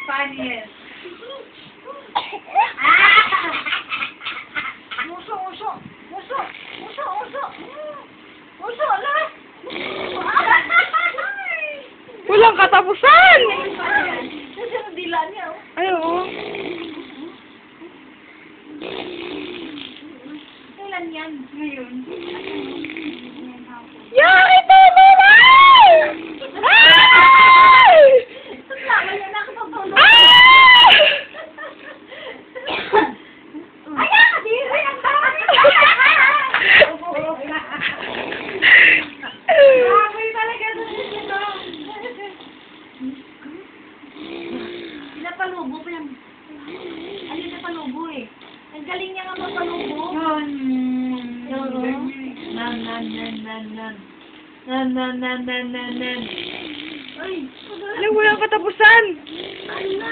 Spanish. Walang katapusan! Kasi ang dila niya. Ay, oo. Kailan yan? Ngayon. Yung ito nila! Ay! Tama yan, nakapagtulog. Ay! Ayan! Diri ang dami! Baboy talaga ito. Pinapalubo pa yan. Ano yung napalubo eh? Ang galing niya nga mapalubo. Nan. Ay, Ano, walang katapusan! ala.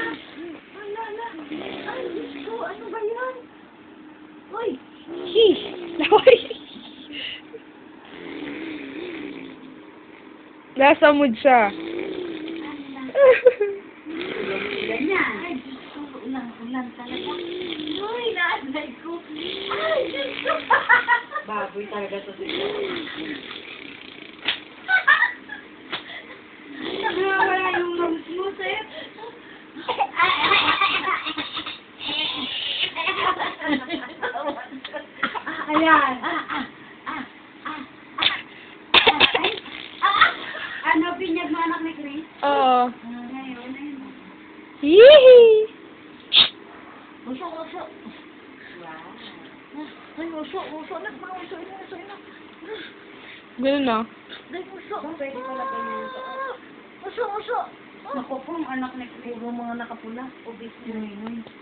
Ay, Diyos ko, ano ba yan? Uy, Sheesh! Laway! Nasa mood siya. ganyan. Ay, Diyos ko, ulan talaga. Uy, naaday ko. Ay, Diyos ko. Baboy talaga to dito. Nakawala yung nose mo, sir. Ayan. Ano, pinyag mo anak ni Chris? Oo. Ngayon, ayun. Yee! Uso. Wow. Ay, uso. Uso. Ganun na. Ay, uso. Pwede ko lang ganyan ito. Uso. Naku po, ang anak ni Chris. Puro mga nakapula. Obis.